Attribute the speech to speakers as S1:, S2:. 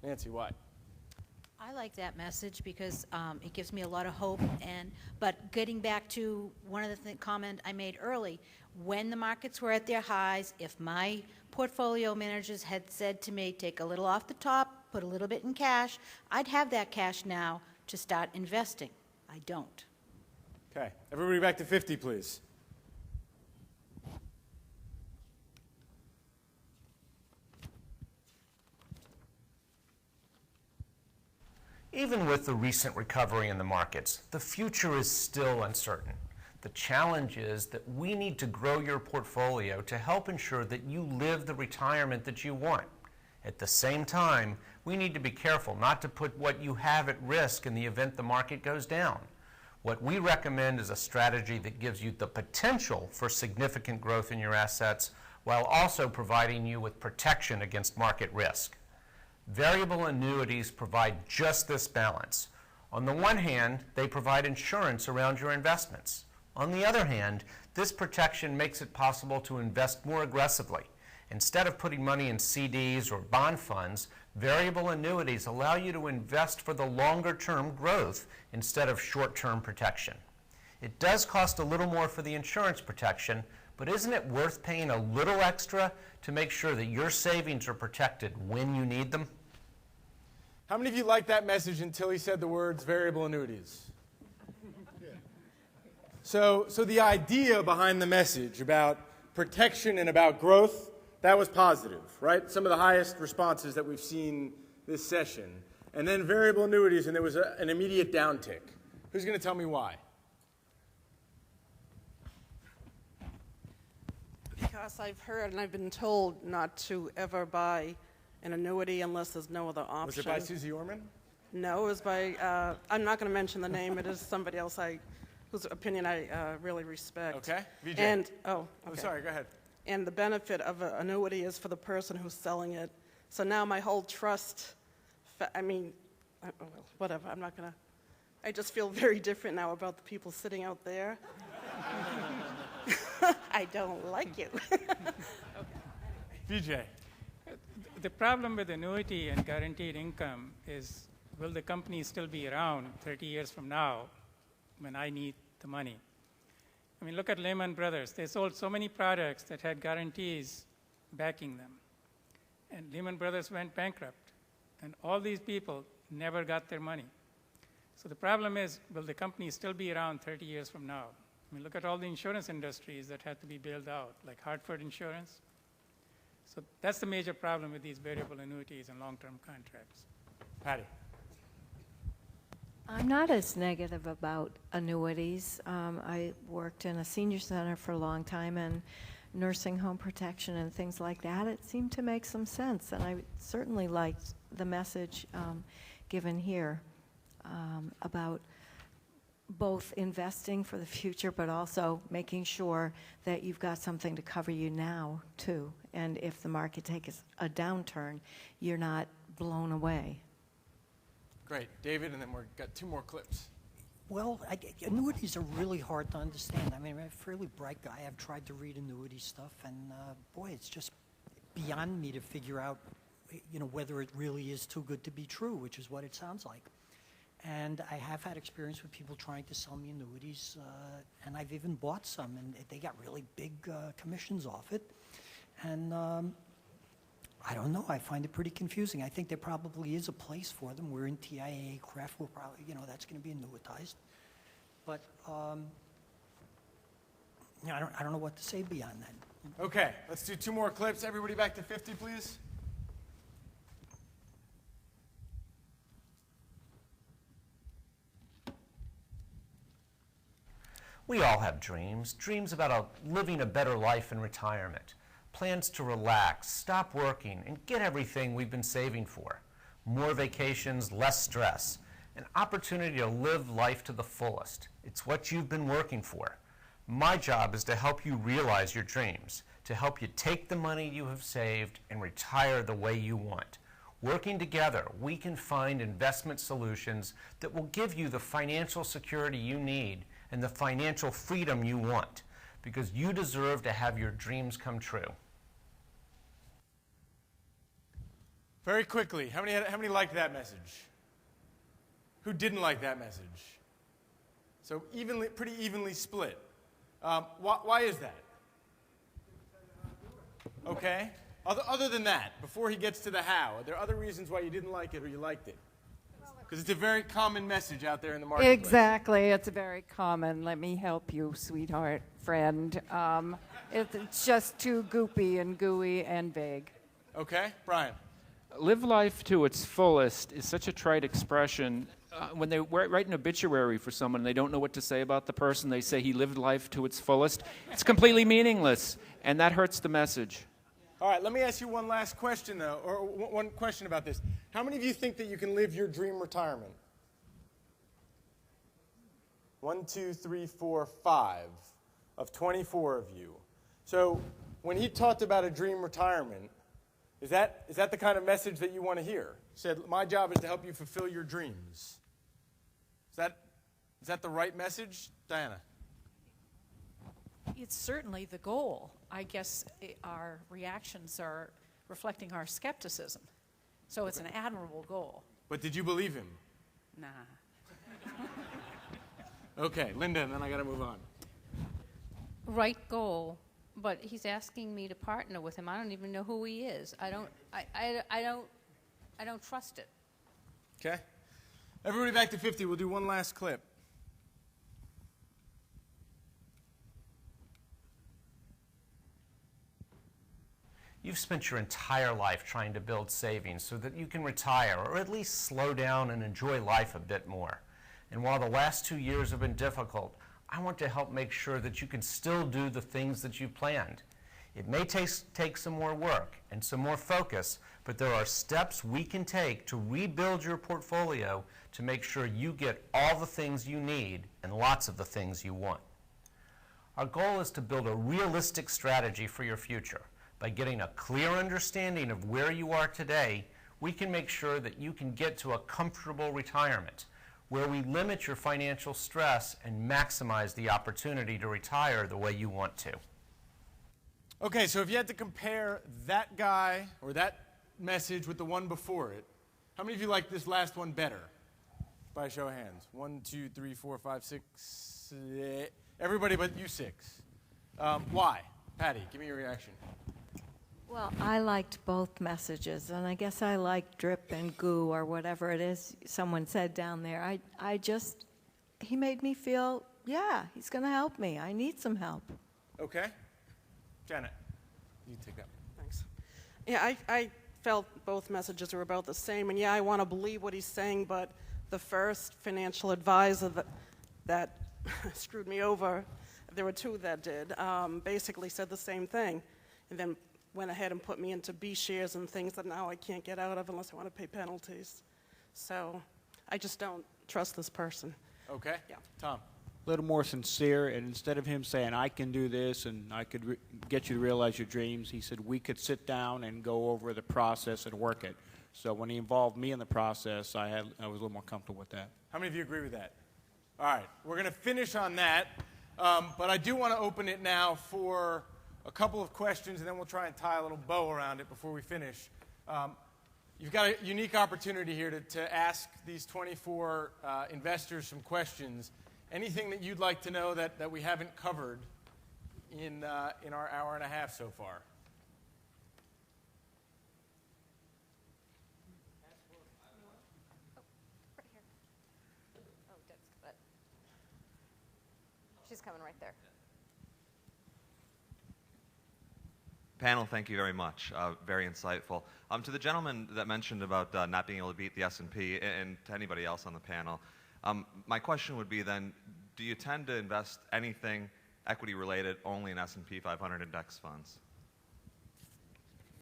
S1: Nancy, why?
S2: I like that message because it gives me a lot of hope. But getting back to one of the comment I made early, when the markets were at their highs, if my portfolio managers had said to me, take a little off the top, put a little bit in cash, I'd have that cash now to start investing. I don't.
S1: Okay, everybody back to 50, please.
S3: Even with the recent recovery in the markets, the future is still uncertain. The challenge is that we need to grow your portfolio to help ensure that you live the retirement that you want. At the same time, we need to be careful not to put what you have at risk in the event the market goes down. What we recommend is a strategy that gives you the potential for significant growth in your assets while also providing you with protection against market risk. Variable annuities provide just this balance. On the one hand, they provide insurance around your investments. On the other hand, this protection makes it possible to invest more aggressively. Instead of putting money in CDs or bond funds, variable annuities allow you to invest for the longer-term growth instead of short-term protection. It does cost a little more for the insurance protection, but isn't it worth paying a little extra to make sure that your savings are protected when you need them?
S1: How many of you liked that message until he said the words variable annuities? So the idea behind the message about protection and about growth, that was positive, right? Some of the highest responses that we've seen this session. And then variable annuities, and there was an immediate downtick. Who's going to tell me why?
S4: Because I've heard and I've been told not to ever buy an annuity unless there's no other option.
S1: Was it by Susie Orman?
S4: No, it was by, I'm not going to mention the name. It is somebody else whose opinion I really respect.
S1: Okay. VJ.
S4: And, okay.
S1: I'm sorry, go ahead.
S4: And the benefit of an annuity is for the person who's selling it. So now my whole trust, whatever, I'm not going to, I just feel very different now about the people sitting out there. I don't like you.
S1: VJ.
S5: The problem with annuity and guaranteed income is, will the company still be around 30 years from now when I need the money? I mean, look at Lehman Brothers. They sold so many products that had guarantees backing them. And Lehman Brothers went bankrupt. And all these people never got their money. So the problem is, will the company still be around 30 years from now? I mean, look at all the insurance industries that had to be bailed out, like Hartford Insurance. So that's the major problem with these variable annuities and long-term contracts.
S1: Patty.
S6: I'm not as negative about annuities. I worked in a senior center for a long time, and nursing home protection and things like that, it seemed to make some sense. And I certainly liked the message given here about both investing for the future, but also making sure that you've got something to cover you now, too. And if the market takes a downturn, you're not blown away.
S1: Great. David, and then we've got two more clips.
S7: Well, annuities are really hard to understand. I mean, I'm a fairly bright guy. I've tried to read annuity stuff, and boy, it's just beyond me to figure out, whether it really is too good to be true, which is what it sounds like. And I have had experience with people trying to sell me annuities, and I've even bought some, and they got really big commissions off it. And I don't know. I find it pretty confusing. I think there probably is a place for them. We're in TIAA, CREF will probably, that's going to be annuitized. But I don't know what to say beyond that.
S1: Okay, let's do two more clips. Everybody back to 50, please.
S3: We all have dreams about living a better life in retirement, plans to relax, stop working, and get everything we've been saving for. More vacations, less stress, an opportunity to live life to the fullest. It's what you've been working for. My job is to help you realize your dreams, to help you take the money you have saved and retire the way you want. Working together, we can find investment solutions that will give you the financial security you need and the financial freedom you want, because you deserve to have your dreams come true.
S1: Very quickly, how many liked that message? Who didn't like that message? So pretty evenly split. Why is that? Okay. Other than that, before he gets to the how, are there other reasons why you didn't like it or you liked it? Because it's a very common message out there in the marketplace.
S8: Exactly. It's very common. Let me help you, sweetheart, friend. It's just too goopy and gooey and vague.
S1: Okay. Brian.
S9: Live life to its fullest is such a trite expression. When they write an obituary for someone and they don't know what to say about the person, they say he lived life to its fullest. It's completely meaningless, and that hurts the message.
S1: All right, let me ask you one last question, though, or one question about this. How many of you think that you can live your dream retirement? 1, 2, 3, 4, 5 of 24 of you. So when he talked about a dream retirement, is that the kind of message that you want to hear? He said, my job is to help you fulfill your dreams. Is that the right message? Diana?
S10: It's certainly the goal. I guess our reactions are reflecting our skepticism. So it's an admirable goal.
S1: But did you believe him?
S10: Nah.
S1: Okay, Linda, and then I got to move on.
S11: Right goal, but he's asking me to partner with him. I don't even know who he is. I don't trust it.
S1: Okay. Everybody back to 50. We'll do one last clip.
S3: You've spent your entire life trying to build savings so that you can retire or at least slow down and enjoy life a bit more. And while the last 2 years have been difficult, I want to help make sure that you can still do the things that you planned. It may take some more work and some more focus, but there are steps we can take to rebuild your portfolio to make sure you get all the things you need and lots of the things you want. Our goal is to build a realistic strategy for your future. By getting a clear understanding of where you are today, we can make sure that you can get to a comfortable retirement, where we limit your financial stress and maximize the opportunity to retire the way you want to.
S1: Okay, so if you had to compare that guy or that message with the one before it, how many of you like this last one better? By a show of hands. 1, 2, 3, 4, 5, 6. Everybody but you 6. Why? Patty, give me your reaction.
S6: Well, I liked both messages, and I guess I liked drip and goo or whatever it is someone said down there. He made me feel, yeah, he's going to help me. I need some help.
S1: Okay. Janet, you take that.
S4: Thanks. Yeah, I felt both messages were about the same, and yeah, I want to believe what he's saying, but the first financial advisor that screwed me over, there were 2 that did, basically said the same thing, and then went ahead and put me into B shares and things that now I can't get out of unless I want to pay penalties. So I just don't trust this person.
S1: Okay.
S4: Yeah.
S1: Tom.
S12: A little more sincere, and instead of him saying, I can do this and I could get you to realize your dreams, he said, we could sit down and go over the process and work it. So when he involved me in the process, I was a little more comfortable with that.
S1: How many of you agree with that? All right. We're going to finish on that, but I do want to open it now for a couple of questions, and then we'll try and tie a little bow around it before we finish. You've got a unique opportunity here to ask these 24 investors some questions. Anything that you'd like to know that we haven't covered in our hour and a half so far?
S11: Right here. Oh, that's good. She's coming right there.
S13: Panel, thank you very much. Very insightful. To the gentleman that mentioned about not being able to beat the S&P, and to anybody else on the panel, my question would be then, do you tend to invest anything equity-related only in S&P 500 index funds?